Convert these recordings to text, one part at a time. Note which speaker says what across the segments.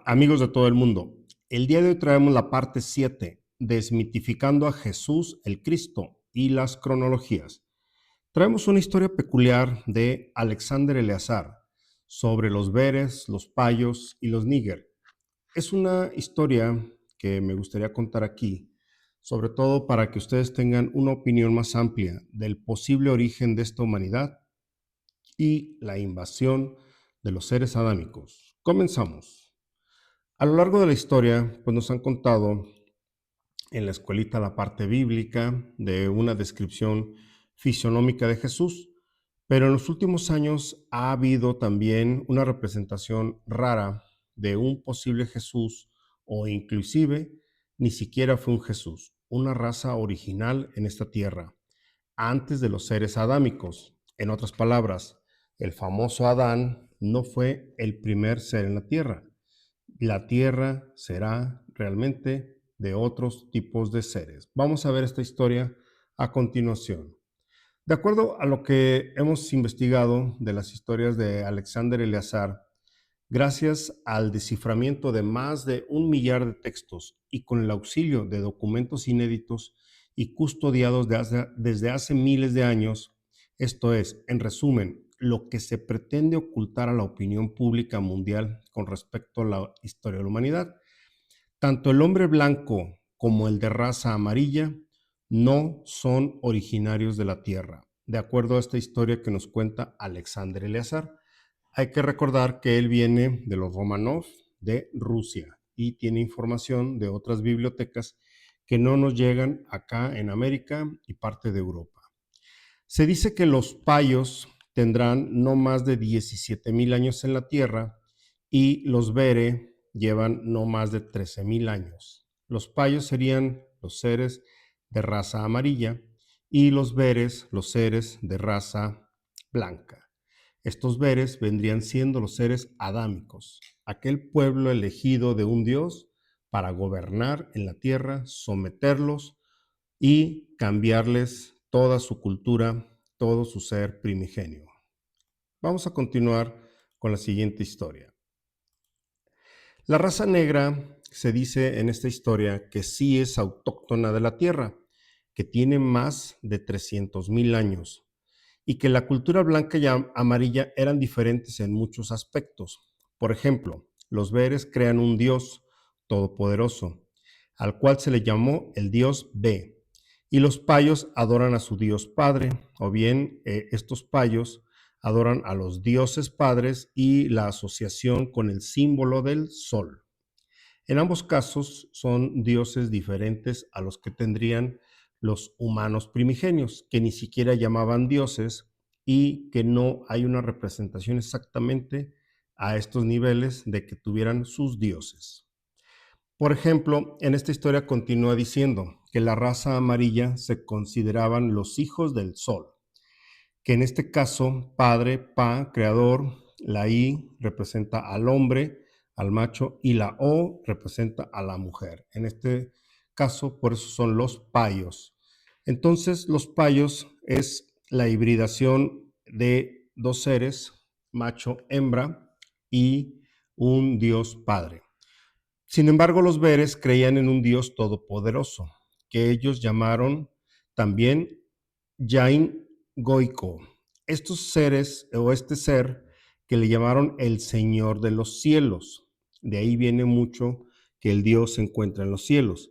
Speaker 1: Amigos de todo el mundo. El día de hoy traemos la parte 7, desmitificando a Jesús el Cristo y las cronologías. Traemos una historia peculiar de Alexander Eleazar sobre los Veres, los Payos y los Níger. Es una historia que me gustaría contar aquí, sobre todo para que ustedes tengan una opinión más amplia del posible origen de esta humanidad y la invasión de los seres adámicos. Comenzamos. A lo largo de la historia, pues nos han contado en la escuelita la parte bíblica de una descripción fisionómica de Jesús, pero en los últimos años ha habido también una representación rara de un posible Jesús o inclusive ni siquiera fue un Jesús, una raza original en esta tierra, antes de los seres adámicos. En otras palabras, el famoso Adán no fue el primer ser en la tierra. La tierra será realmente de otros tipos de seres. Vamos a ver esta historia a continuación. De acuerdo a lo que hemos investigado de las historias de Alexander Eleazar, gracias al desciframiento de más de 1 millar de textos y con el auxilio de documentos inéditos y custodiados desde hace miles de años, esto es, en resumen, lo que se pretende ocultar a la opinión pública mundial con respecto a la historia de la humanidad, tanto el hombre blanco como el de raza amarilla no son originarios de la Tierra, de acuerdo a esta historia que nos cuenta Alexander Eleazar. Hay que recordar que él viene de los Romanov de Rusia y tiene información de otras bibliotecas que no nos llegan acá en América y parte de Europa. Se dice que los payos tendrán no más de 17,000 años en la Tierra y los Bere llevan no más de 13,000 años. Los payos serían los seres de raza amarilla y los Beres los seres de raza blanca. Estos Beres vendrían siendo los seres adámicos, aquel pueblo elegido de un dios para gobernar en la tierra, someterlos y cambiarles toda su cultura, todo su ser primigenio. Vamos a continuar con la siguiente historia. La raza negra se dice en esta historia que sí es autóctona de la tierra, que tiene más de 300,000 años y que la cultura blanca y amarilla eran diferentes en muchos aspectos. Por ejemplo, los Beres crean un dios todopoderoso, al cual se le llamó el dios Be, y los payos adoran a su dios padre, o bien estos payos adoran a los dioses padres y la asociación con el símbolo del sol. En ambos casos son dioses diferentes a los que tendrían los humanos primigenios, que ni siquiera llamaban dioses y que no hay una representación exactamente a estos niveles de que tuvieran sus dioses. Por ejemplo, en esta historia continúa diciendo que la raza amarilla se consideraban los hijos del sol, que en este caso padre, pa, creador, la I representa al hombre, al macho, y la O representa a la mujer. En este caso, por eso son los payos. Entonces, los payos es la hibridación de dos seres, macho, hembra, y un dios padre. Sin embargo, los Beres creían en un Dios todopoderoso, que ellos llamaron también Yain Goiko. Estos seres, o este ser, que le llamaron el Señor de los cielos. De ahí viene mucho que el Dios se encuentra en los cielos.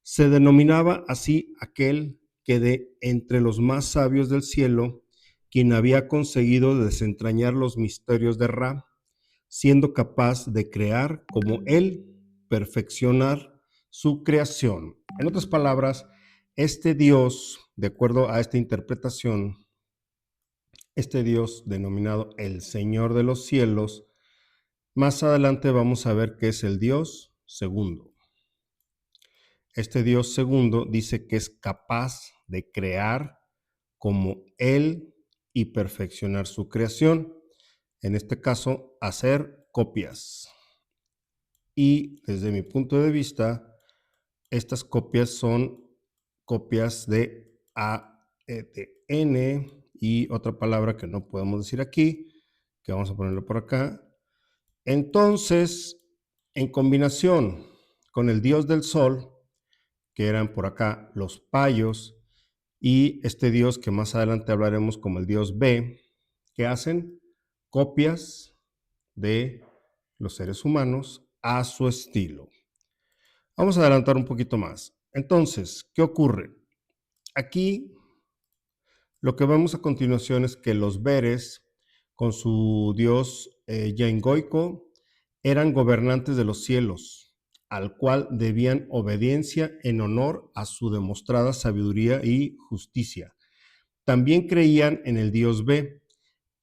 Speaker 1: Se denominaba así aquel que de entre los más sabios del cielo, quien había conseguido desentrañar los misterios de Ra, siendo capaz de crear como él, perfeccionar su creación. En otras palabras, este Dios, de acuerdo a esta interpretación, este Dios denominado el Señor de los cielos, más adelante vamos a ver que es el Dios segundo. Este Dios segundo dice que es capaz de crear como Él y perfeccionar su creación. En este caso, hacer copias. Y desde mi punto de vista, estas copias son copias de ADN y otra palabra que no podemos decir aquí, que vamos a ponerlo por acá. Entonces, En combinación con el dios del sol, que eran por acá los payos, y este dios que más adelante hablaremos como el dios B, que hacen copias de los seres humanos a su estilo. Vamos a adelantar un poquito más. Entonces, ¿qué ocurre? Aquí lo que vemos a continuación es que los Beres, con su dios Yaingoico, eran gobernantes de los cielos, al cual debían obediencia en honor a su demostrada sabiduría y justicia. También creían en el dios B.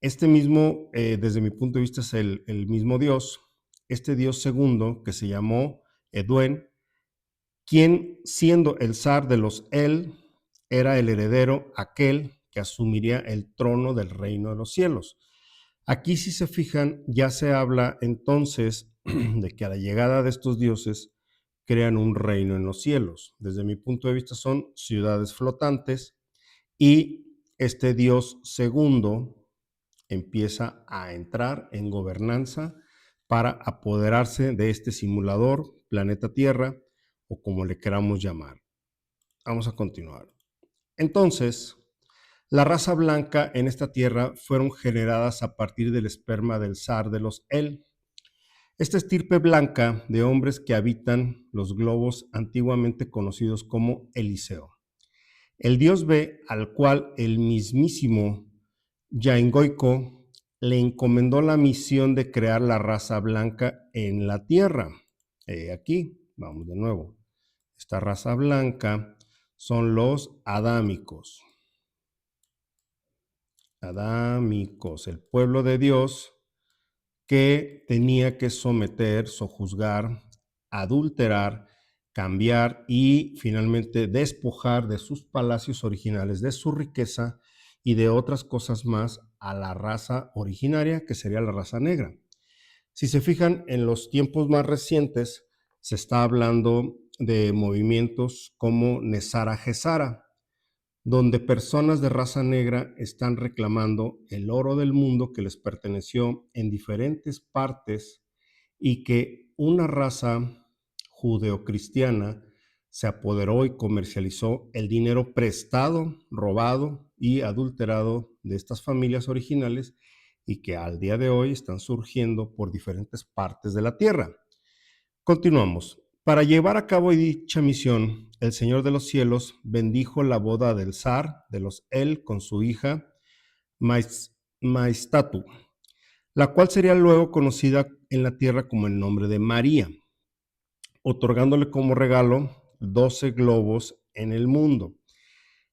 Speaker 1: Este mismo, desde mi punto de vista, es el mismo dios. Este dios segundo, que se llamó Eduen, quien, siendo el zar de los El, era el heredero aquel que asumiría el trono del reino de los cielos. Aquí, si se fijan, ya se habla entonces de que a la llegada de estos dioses crean un reino en los cielos. Desde mi punto de vista son ciudades flotantes y este dios segundo empieza a entrar en gobernanza para apoderarse de este simulador, planeta Tierra, o como le queramos llamar. Vamos a continuar. Entonces, la raza blanca en esta tierra fueron generadas a partir del esperma del zar de los El. Esta estirpe blanca de hombres que habitan los globos antiguamente conocidos como Eliseo. El dios B, al cual el mismísimo Yaingoico le encomendó la misión de crear la raza blanca en la tierra. Aquí, vamos de nuevo. Esta raza blanca son los adámicos. Adámicos, el pueblo de Dios que tenía que someter, sojuzgar, adulterar, cambiar y finalmente despojar de sus palacios originales, de su riqueza y de otras cosas más a la raza originaria, que sería la raza negra. Si se fijan, en los tiempos más recientes se está hablando de movimientos como Nesara Gesara, donde personas de raza negra están reclamando el oro del mundo que les perteneció en diferentes partes y que una raza judeocristiana se apoderó y comercializó el dinero prestado, robado y adulterado de estas familias originales y que al día de hoy están surgiendo por diferentes partes de la tierra. Continuamos. Para llevar a cabo dicha misión, el Señor de los Cielos bendijo la boda del zar de los El con su hija Maestatu, la cual sería luego conocida en la tierra como el nombre de María, otorgándole como regalo 12 globos en el mundo.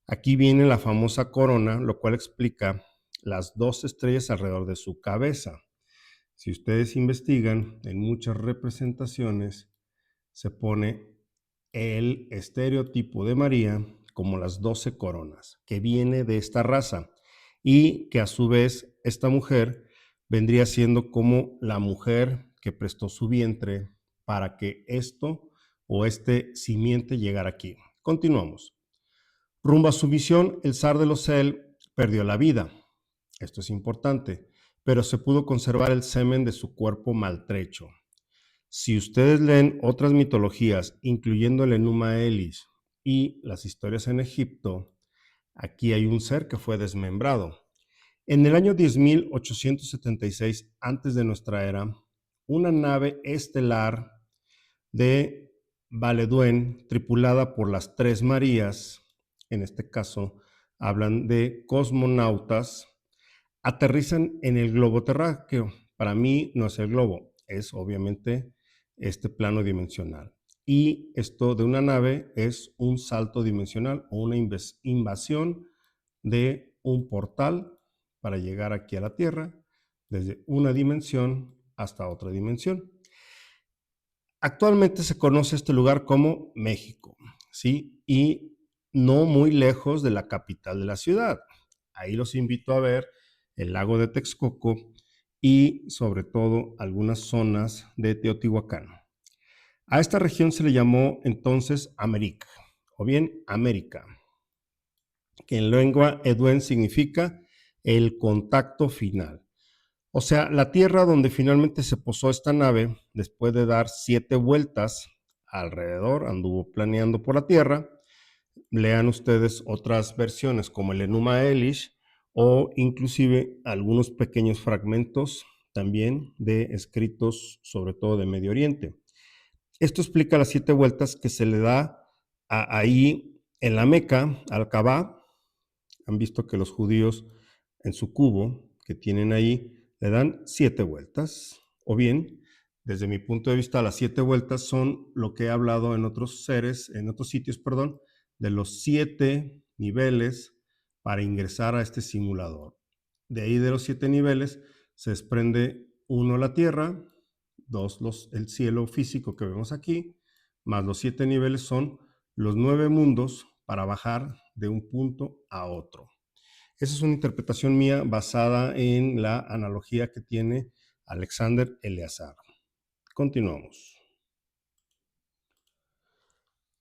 Speaker 1: Aquí viene la famosa corona, lo cual explica las 12 estrellas alrededor de su cabeza. Si ustedes investigan, en muchas representaciones se pone el estereotipo de María como las 12 coronas, que viene de esta raza y que a su vez esta mujer vendría siendo como la mujer que prestó su vientre para que esto o este simiente llegara aquí. Continuamos. Rumbo a su misión, el zar de los El perdió la vida. Esto es importante, pero se pudo conservar el semen de su cuerpo maltrecho. Si ustedes leen otras mitologías, incluyendo el Enuma Elis y las historias en Egipto, aquí hay un ser que fue desmembrado. En el año 10.876 antes de nuestra era, una nave estelar de Valeduen, tripulada por las Tres Marías, en este caso hablan de cosmonautas, aterrizan en el globo terráqueo. Para mí no es el globo, es obviamente este plano dimensional. Y esto de una nave es un salto dimensional o una invasión de un portal para llegar aquí a la Tierra, desde una dimensión hasta otra dimensión. Actualmente se conoce este lugar como México, ¿sí? Y no muy lejos de la capital de la ciudad. Ahí los invito a ver el lago de Texcoco y sobre todo algunas zonas de Teotihuacán. A esta región se le llamó entonces América, o bien América, que en lengua eduen significa el contacto final. O sea, la tierra donde finalmente se posó esta nave, después de dar 7 vueltas alrededor, anduvo planeando por la tierra. Lean ustedes otras versiones como el Enuma Elish o inclusive algunos pequeños fragmentos también de escritos, sobre todo de Medio Oriente. Esto explica las 7 vueltas que se le da ahí en la Meca, al Kaaba. Han visto que los judíos en su cubo que tienen ahí le dan 7 vueltas. O bien, desde mi punto de vista, las 7 vueltas son lo que he hablado en otros sitios, de los 7 niveles para ingresar a este simulador. De ahí de los 7 niveles se desprende 1 la tierra, 2 el cielo físico que vemos aquí, más los 7 niveles son los 9 mundos para bajar de un punto a otro. Esa es una interpretación mía basada en la analogía que tiene Alexander Eleazar. Continuamos.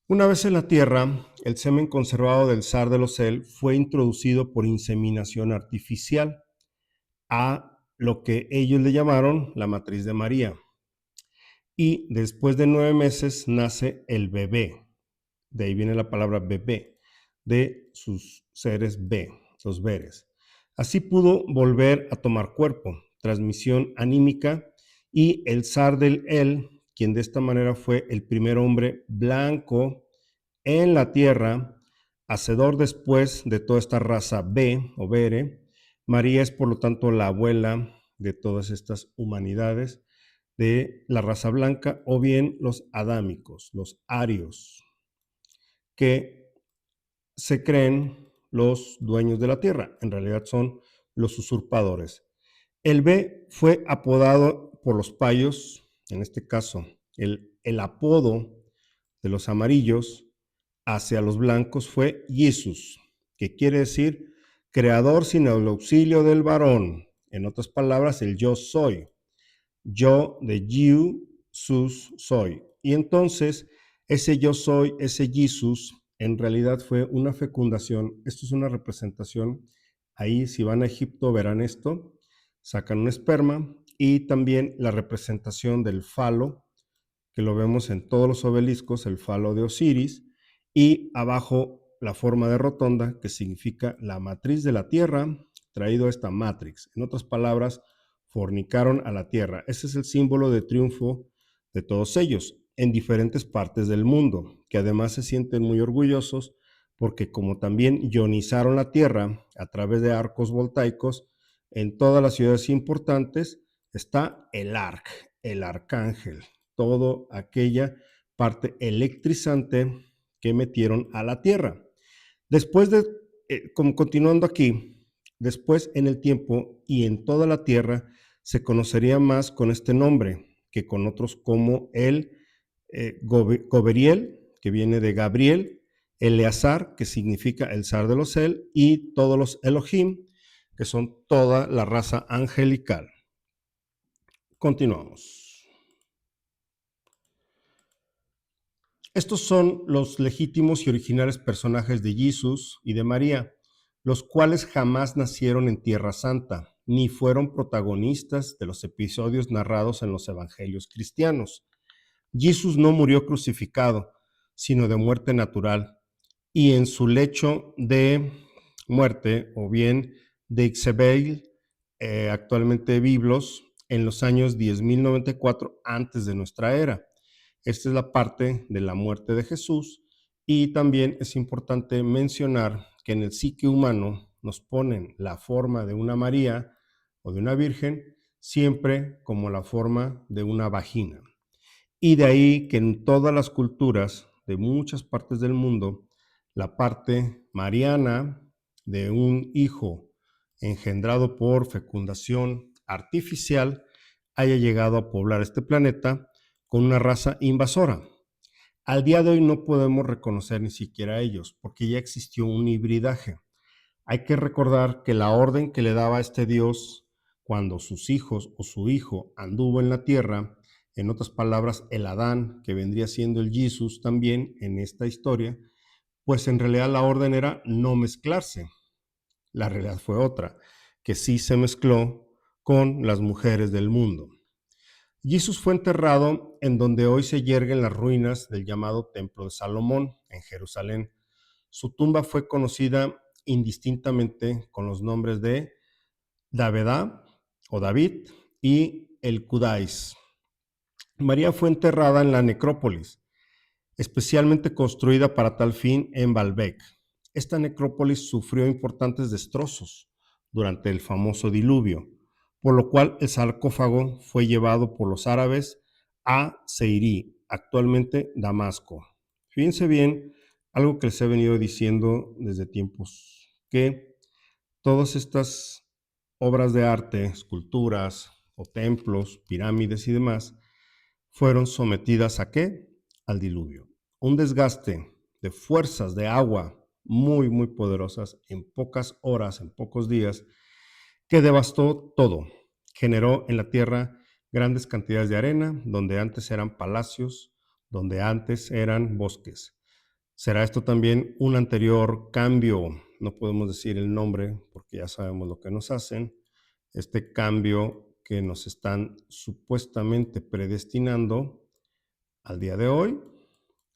Speaker 1: Una vez en la Tierra, el semen conservado del zar de los El fue introducido por inseminación artificial a lo que ellos le llamaron la matriz de María. Y después de 9 meses nace el bebé. De ahí viene la palabra bebé, de sus seres B, los veres. Así pudo volver a tomar cuerpo, transmisión anímica, y el zar del El, quien de esta manera fue el primer hombre blanco en la tierra, hacedor después de toda esta raza B o Bere. María es por lo tanto la abuela de todas estas humanidades de la raza blanca, o bien los adámicos, los arios, que se creen los dueños de la tierra. En realidad son los usurpadores. El B fue apodado por los payos, en este caso, el apodo de los amarillos hacia los blancos fue Jesús, que quiere decir creador sin el auxilio del varón. En otras palabras, el yo soy. Yo de you, sus, soy. Y entonces, ese yo soy, ese Jesús, en realidad fue una fecundación. Esto es una representación. Ahí, si van a Egipto, verán esto. Sacan un esperma y también la representación del falo, que lo vemos en todos los obeliscos, el falo de Osiris, y abajo la forma de rotonda, que significa la matriz de la tierra, traído a esta matrix. En otras palabras, fornicaron a la tierra. Ese es el símbolo de triunfo de todos ellos en diferentes partes del mundo, que además se sienten muy orgullosos porque como también ionizaron la tierra a través de arcos voltaicos, en todas las ciudades importantes está el arc, el arcángel, toda aquella parte electrizante que metieron a la tierra. Después de, continuando aquí, después en el tiempo y en toda la tierra se conocería más con este nombre que con otros como el Goberiel, que viene de Gabriel, Eleazar, que significa el zar de los El, y todos los Elohim, que son toda la raza angelical. Continuamos. Estos son los legítimos y originales personajes de Jesús y de María, los cuales jamás nacieron en Tierra Santa, ni fueron protagonistas de los episodios narrados en los evangelios cristianos. Jesús no murió crucificado, sino de muerte natural, y en su lecho de muerte, o bien de Ixebeil, actualmente Biblos, en los años 10.094 antes de nuestra era. Esta es la parte de la muerte de Jesús, y también es importante mencionar que en el psique humano nos ponen la forma de una María o de una Virgen siempre como la forma de una vagina. Y de ahí que en todas las culturas de muchas partes del mundo, la parte mariana de un hijo engendrado por fecundación artificial haya llegado a poblar este planeta con una raza invasora. Al día de hoy no podemos reconocer ni siquiera a ellos, porque ya existió un hibridaje. Hay que recordar que la orden que le daba este Dios cuando sus hijos o su hijo anduvo en la tierra, en otras palabras, el Adán, que vendría siendo el Jesús también en esta historia, pues en realidad la orden era no mezclarse. La realidad fue otra, que sí se mezcló con las mujeres del mundo. Jesús fue enterrado en donde hoy se yerguen las ruinas del llamado Templo de Salomón, en Jerusalén. Su tumba fue conocida indistintamente con los nombres de Davedá o David y el Kudais. María fue enterrada en la necrópolis, especialmente construida para tal fin en Baalbek. Esta necrópolis sufrió importantes destrozos durante el famoso diluvio, por lo cual el sarcófago fue llevado por los árabes a Seirí, actualmente Damasco. Fíjense bien, algo que les he venido diciendo desde tiempos, que todas estas obras de arte, esculturas o templos, pirámides y demás, fueron sometidas ¿a qué? Al diluvio. Un desgaste de fuerzas de agua muy, muy poderosas en pocas horas, en pocos días, que devastó todo. Generó en la tierra grandes cantidades de arena, donde antes eran palacios, donde antes eran bosques. ¿Será esto también un anterior cambio? No podemos decir el nombre porque ya sabemos lo que nos hacen. Este cambio que nos están supuestamente predestinando al día de hoy,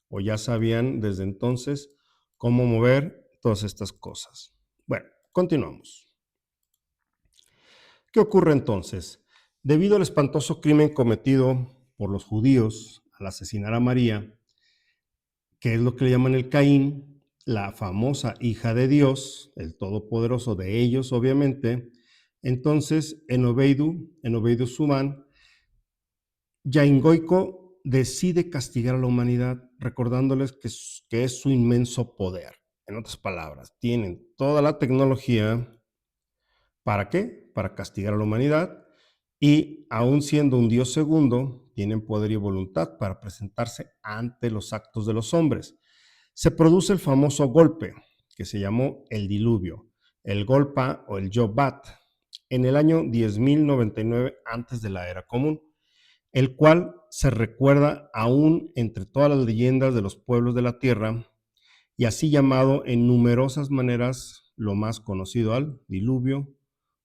Speaker 1: o ya sabían desde entonces cómo mover todas estas cosas. Bueno, continuamos. ¿Qué ocurre entonces? Debido al espantoso crimen cometido por los judíos al asesinar a María, que es lo que le llaman el Caín, la famosa hija de Dios, el todopoderoso de ellos, obviamente, entonces en Obeidu Sumán, Yaingoico decide castigar a la humanidad, recordándoles que es su inmenso poder. En otras palabras, tienen toda la tecnología. ¿Para qué? Para castigar a la humanidad, y aún siendo un Dios segundo, tienen poder y voluntad para presentarse ante los actos de los hombres. Se produce el famoso golpe, que se llamó el diluvio, el Golpa o el Yobat, en el año 10.099 antes de la era común, el cual se recuerda aún entre todas las leyendas de los pueblos de la tierra, y así llamado en numerosas maneras lo más conocido al diluvio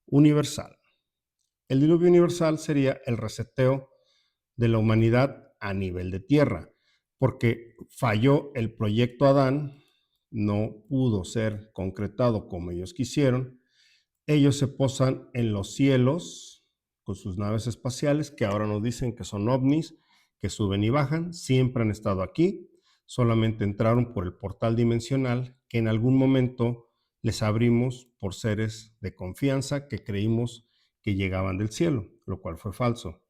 Speaker 1: universal. El diluvio universal sería el reseteo de la humanidad a nivel de tierra, porque falló el proyecto Adán, no pudo ser concretado como ellos quisieron. Ellos se posan en los cielos con sus naves espaciales, que ahora nos dicen que son ovnis, que suben y bajan, siempre han estado aquí, solamente entraron por el portal dimensional que en algún momento les abrimos por seres de confianza que creímos que llegaban del cielo, lo cual fue falso.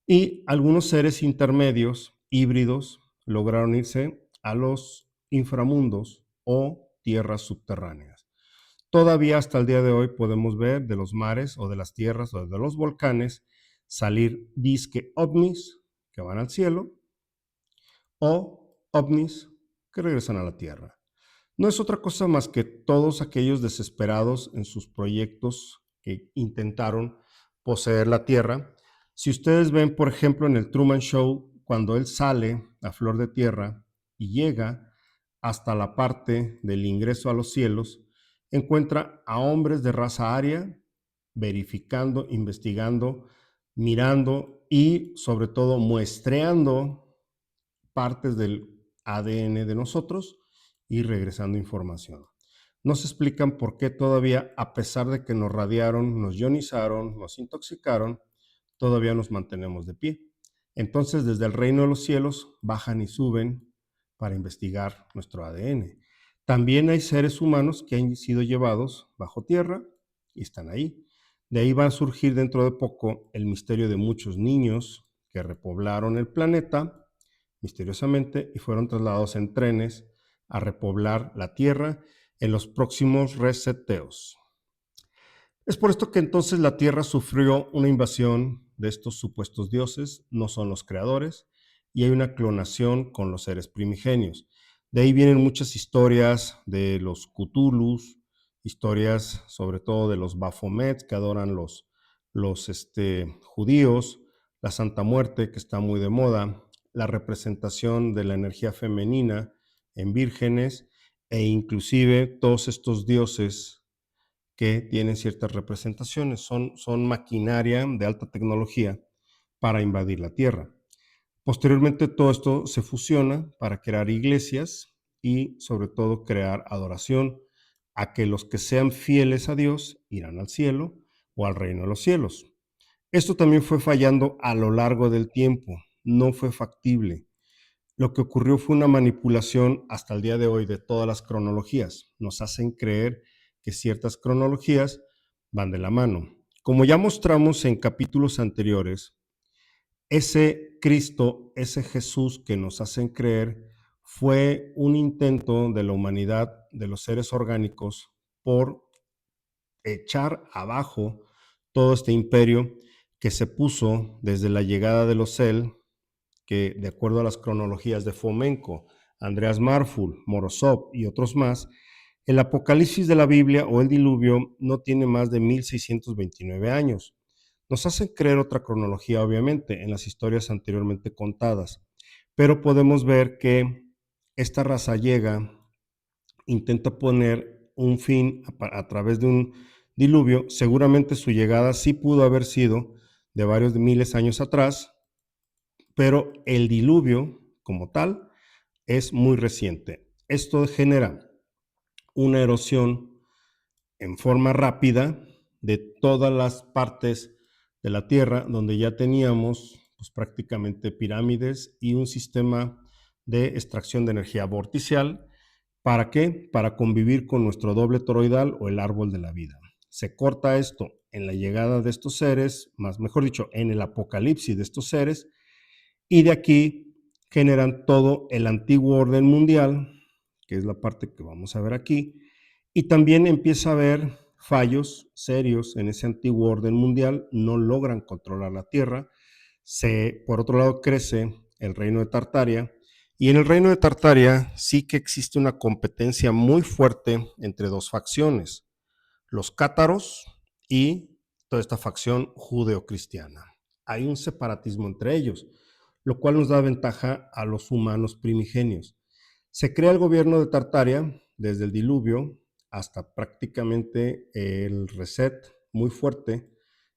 Speaker 1: Y algunos seres intermedios, híbridos, lograron irse a los inframundos o tierras subterráneas. Todavía hasta el día de hoy podemos ver de los mares o de las tierras o de los volcanes salir disque ovnis que van al cielo o ovnis que regresan a la tierra. No es otra cosa más que todos aquellos desesperados en sus proyectos que intentaron poseer la tierra. Si ustedes ven, por ejemplo, en el Truman Show, cuando él sale a flor de tierra y llega hasta la parte del ingreso a los cielos, encuentra a hombres de raza aria verificando, investigando, mirando y sobre todo muestreando partes del ADN de nosotros y regresando información. No se explican por qué todavía, a pesar de que nos radiaron, nos ionizaron, nos intoxicaron, todavía nos mantenemos de pie. Entonces, desde el reino de los cielos, bajan y suben para investigar nuestro ADN. También hay seres humanos que han sido llevados bajo tierra y están ahí. De ahí va a surgir dentro de poco el misterio de muchos niños que repoblaron el planeta misteriosamente y fueron trasladados en trenes a repoblar la Tierra en los próximos reseteos. Es por esto que entonces la Tierra sufrió una invasión de estos supuestos dioses, no son los creadores, y hay una clonación con los seres primigenios. De ahí vienen muchas historias de los Cthulhus, historias sobre todo de los Baphomets que adoran los judíos, la Santa Muerte que está muy de moda, la representación de la energía femenina en vírgenes e inclusive todos estos dioses que tienen ciertas representaciones. Son maquinaria de alta tecnología para invadir la Tierra. Posteriormente todo esto se fusiona para crear iglesias y sobre todo crear adoración a que los que sean fieles a Dios irán al cielo o al reino de los cielos. Esto también fue fallando a lo largo del tiempo, no fue factible. Lo que ocurrió fue una manipulación hasta el día de hoy de todas las cronologías. Nos hacen creer que ciertas cronologías van de la mano. Como ya mostramos en capítulos anteriores, ese Cristo, ese Jesús que nos hacen creer, fue un intento de la humanidad, de los seres orgánicos, por echar abajo todo este imperio que se puso desde la llegada de los Cel, que de acuerdo a las cronologías de Fomenko, Andreas Marful, Morozov y otros más, el Apocalipsis de la Biblia o el diluvio no tiene más de 1629 años. Nos hacen creer otra cronología, obviamente, en las historias anteriormente contadas, pero podemos ver que esta raza llega, intenta poner un fin a través de un diluvio. Seguramente su llegada sí pudo haber sido de varios de miles de años atrás, pero el diluvio como tal es muy reciente. Esto genera una erosión en forma rápida de todas las partes de la Tierra donde ya teníamos pues, prácticamente pirámides y un sistema de extracción de energía vorticial. ¿Para qué? Para convivir con nuestro doble toroidal o el árbol de la vida. Se corta esto en la llegada de estos seres, más mejor dicho, en el apocalipsis de estos seres, y de aquí generan todo el antiguo orden mundial, que es la parte que vamos a ver aquí, y también empieza a haber fallos serios en ese antiguo orden mundial, no logran controlar la Tierra, por otro lado crece el reino de Tartaria, y en el reino de Tartaria sí que existe una competencia muy fuerte entre dos facciones, los cátaros y toda esta facción judeocristiana. Hay un separatismo entre ellos, lo cual nos da ventaja a los humanos primigenios. Se crea el gobierno de Tartaria desde el diluvio hasta prácticamente el reset muy fuerte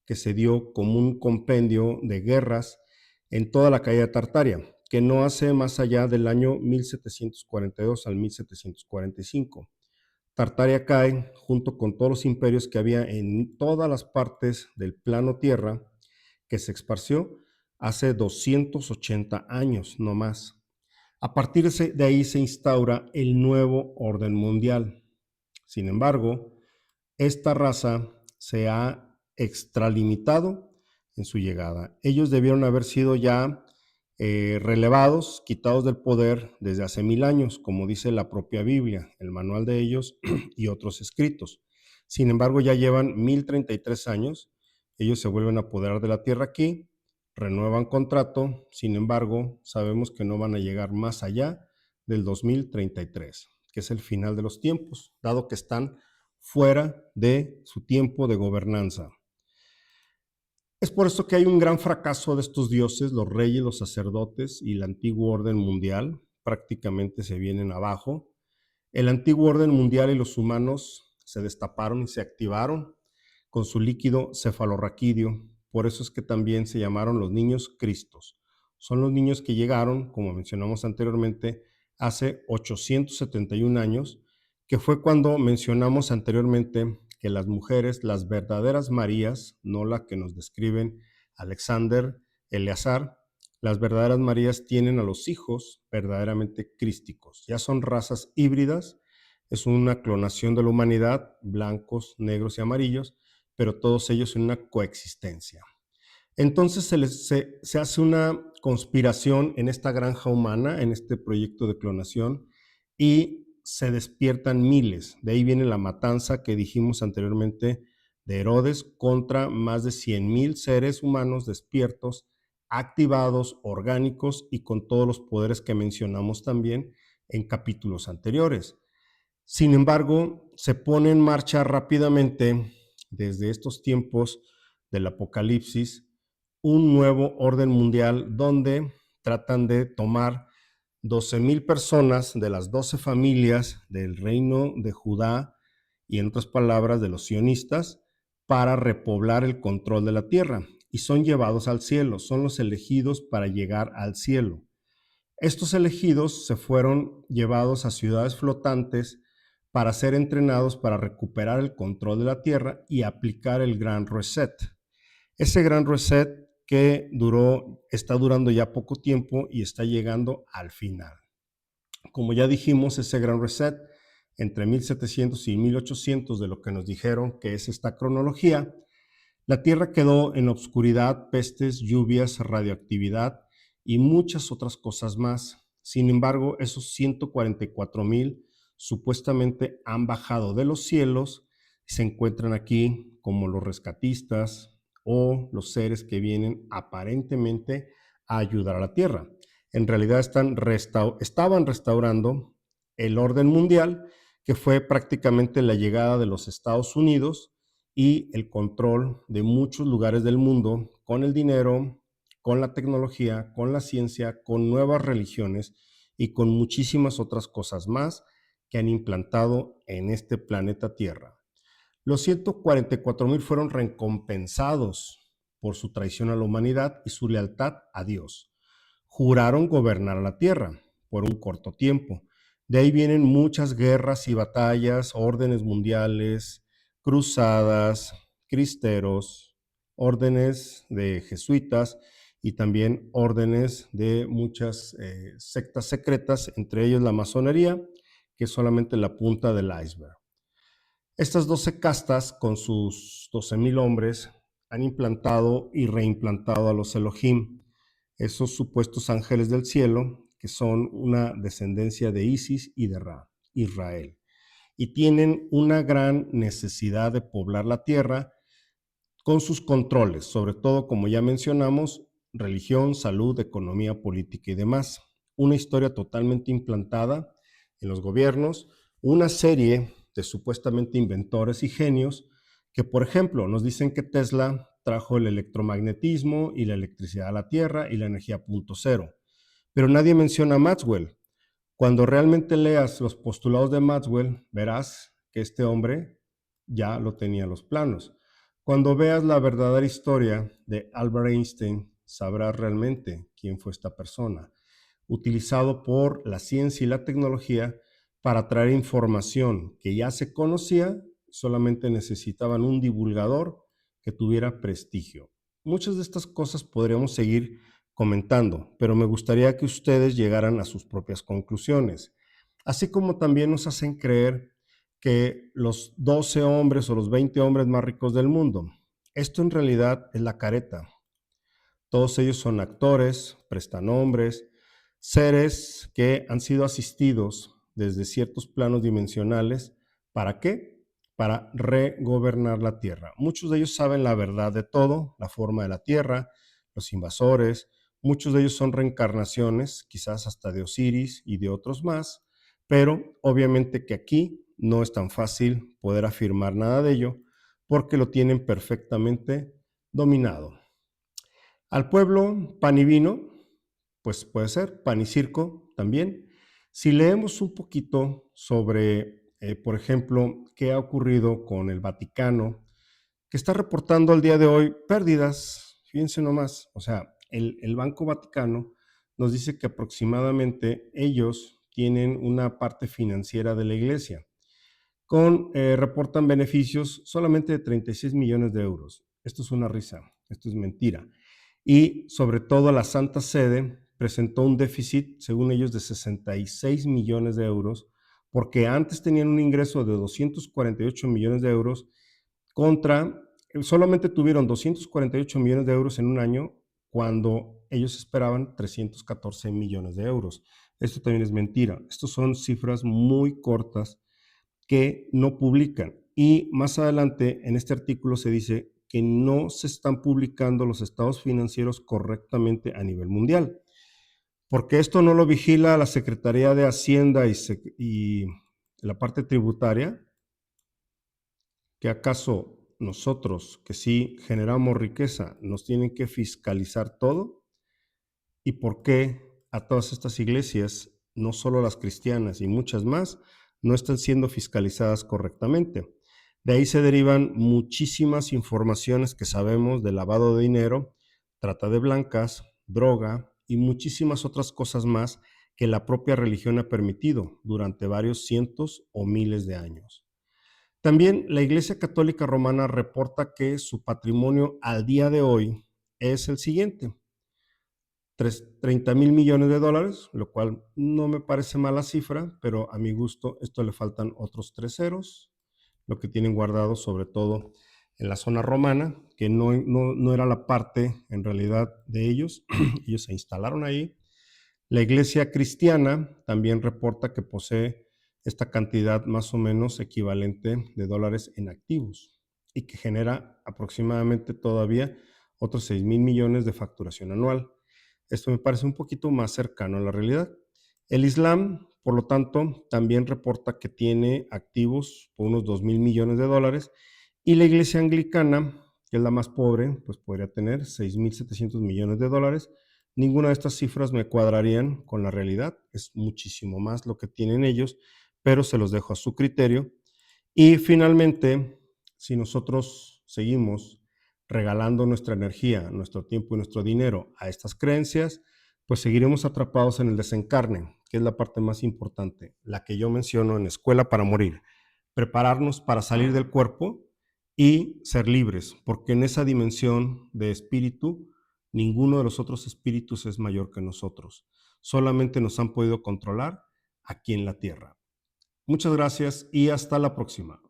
Speaker 1: que se dio como un compendio de guerras en toda la caída de Tartaria, que no hace más allá del año 1742 al 1745. Tartaria cae junto con todos los imperios que había en todas las partes del plano Tierra, que se esparció hace 280 años, no más. A partir de ahí se instaura el nuevo orden mundial. Sin embargo, esta raza se ha extralimitado en su llegada. Ellos debieron haber sido ya relevados, quitados del poder desde hace 1000 años, como dice la propia Biblia, el manual de ellos y otros escritos. Sin embargo, ya llevan 1033 años, ellos se vuelven a apoderar de la tierra aquí, renuevan contrato, sin embargo, sabemos que no van a llegar más allá del 2033, que es el final de los tiempos, dado que están fuera de su tiempo de gobernanza. Es por esto que hay un gran fracaso de estos dioses, los reyes, los sacerdotes y el antiguo orden mundial prácticamente se vienen abajo. El antiguo orden mundial y los humanos se destaparon y se activaron con su líquido cefalorraquídeo. Por eso es que también se llamaron los niños Cristos. Son los niños que llegaron, como mencionamos anteriormente, hace 871 años, que fue cuando mencionamos anteriormente que las mujeres, las verdaderas Marías, no la que nos describen Alexander, Eleazar, las verdaderas Marías tienen a los hijos verdaderamente crísticos. Ya son razas híbridas, es una clonación de la humanidad, blancos, negros y amarillos, pero todos ellos en una coexistencia. Entonces se hace una conspiración en esta granja humana, en este proyecto de clonación, y se despiertan miles. De ahí viene la matanza que dijimos anteriormente de Herodes contra más de 100,000 seres humanos despiertos, activados, orgánicos y con todos los poderes que mencionamos también en capítulos anteriores. Sin embargo, se pone en marcha rápidamente desde estos tiempos del Apocalipsis un nuevo orden mundial donde tratan de tomar 12,000 personas de las 12 familias del reino de Judá y en otras palabras de los sionistas, para repoblar el control de la tierra, y son llevados al cielo, son los elegidos para llegar al cielo. Estos elegidos se fueron llevados a ciudades flotantes para ser entrenados para recuperar el control de la tierra y aplicar el Gran Reset. Ese Gran Reset que está durando ya poco tiempo y está llegando al final. Como ya dijimos, ese Gran Reset entre 1700 y 1800, de lo que nos dijeron que es esta cronología, la Tierra quedó en obscuridad, pestes, lluvias, radioactividad y muchas otras cosas más. Sin embargo, esos 144,000 supuestamente han bajado de los cielos y se encuentran aquí como los rescatistas o los seres que vienen aparentemente a ayudar a la Tierra. En realidad estaban restaurando el orden mundial, que fue prácticamente la llegada de los Estados Unidos y el control de muchos lugares del mundo con el dinero, con la tecnología, con la ciencia, con nuevas religiones y con muchísimas otras cosas más que han implantado en este planeta Tierra. Los 144,000 fueron recompensados por su traición a la humanidad y su lealtad a Dios. Juraron gobernar la tierra por un corto tiempo. De ahí vienen muchas guerras y batallas, órdenes mundiales, cruzadas, cristeros, órdenes de jesuitas y también órdenes de muchas sectas secretas, entre ellos la masonería, que es solamente la punta del iceberg. Estas 12 castas, con sus 12,000 hombres, han implantado y reimplantado a los Elohim, esos supuestos ángeles del cielo, que son una descendencia de Isis y de Ra, Israel, y tienen una gran necesidad de poblar la tierra con sus controles, sobre todo, como ya mencionamos, religión, salud, economía, política y demás. Una historia totalmente implantada en los gobiernos, una serie de supuestamente inventores y genios que, por ejemplo, nos dicen que Tesla trajo el electromagnetismo y la electricidad a la Tierra y la energía punto cero, pero nadie menciona a Maxwell. Cuando realmente leas los postulados de Maxwell, verás que este hombre ya lo tenía en los planos. Cuando veas la verdadera historia de Albert Einstein, sabrás realmente quién fue esta persona, utilizado por la ciencia y la tecnología para traer información que ya se conocía, solamente necesitaban un divulgador que tuviera prestigio. Muchas de estas cosas podríamos seguir comentando, pero me gustaría que ustedes llegaran a sus propias conclusiones, así como también nos hacen creer que los 12 hombres o los 20 hombres más ricos del mundo. Esto en realidad es la careta. Todos ellos son actores, prestanombres, seres que han sido asistidos desde ciertos planos dimensionales. ¿Para qué? Para regobernar la Tierra. Muchos de ellos saben la verdad de todo, la forma de la Tierra, los invasores. Muchos de ellos son reencarnaciones, quizás hasta de Osiris y de otros más, pero obviamente que aquí no es tan fácil poder afirmar nada de ello porque lo tienen perfectamente dominado. Al pueblo, pan y vino, pues puede ser, pan y circo también. Si leemos un poquito sobre, por ejemplo, qué ha ocurrido con el Vaticano, que está reportando al día de hoy pérdidas, fíjense nomás, o sea, el Banco Vaticano nos dice que aproximadamente ellos tienen una parte financiera de la iglesia, reportan beneficios solamente de 36 millones de euros. Esto es una risa, esto es mentira. Y sobre todo la Santa Sede presentó un déficit, según ellos, de 66 millones de euros, porque antes tenían un ingreso de 248 millones de euros solamente tuvieron 248 millones de euros en un año cuando ellos esperaban 314 millones de euros. Esto también es mentira. Estas son cifras muy cortas que no publican. Y más adelante en este artículo se dice que no se están publicando los estados financieros correctamente a nivel mundial, porque esto no lo vigila la Secretaría de Hacienda y la parte tributaria. ¿Que acaso nosotros, que sí generamos riqueza, nos tienen que fiscalizar todo? ¿Y por qué a todas estas iglesias, no solo las cristianas y muchas más, no están siendo fiscalizadas correctamente? De ahí se derivan muchísimas informaciones que sabemos de lavado de dinero, trata de blancas, droga y muchísimas otras cosas más que la propia religión ha permitido durante varios cientos o miles de años. También la Iglesia Católica Romana reporta que su patrimonio al día de hoy es el siguiente: 30 mil millones de dólares, lo cual no me parece mala cifra, pero a mi gusto esto le faltan otros 3 ceros, lo que tienen guardado sobre todo en la zona romana, que no era la parte en realidad de ellos. Ellos se instalaron ahí. La Iglesia Cristiana también reporta que posee esta cantidad más o menos equivalente de dólares en activos y que genera aproximadamente todavía otros 6 mil millones de facturación anual. Esto me parece un poquito más cercano a la realidad. El Islam, por lo tanto, también reporta que tiene activos por unos 2 mil millones de dólares, y la Iglesia Anglicana, que es la más pobre, pues podría tener 6.700 millones de dólares. Ninguna de estas cifras me cuadrarían con la realidad, es muchísimo más lo que tienen ellos, pero se los dejo a su criterio. Y finalmente, si nosotros seguimos regalando nuestra energía, nuestro tiempo y nuestro dinero a estas creencias, pues seguiremos atrapados en el desencarne, que es la parte más importante, la que yo menciono en Escuela para Morir. Prepararnos para salir del cuerpo y ser libres, porque en esa dimensión de espíritu, ninguno de los otros espíritus es mayor que nosotros. Solamente nos han podido controlar aquí en la Tierra. Muchas gracias y hasta la próxima.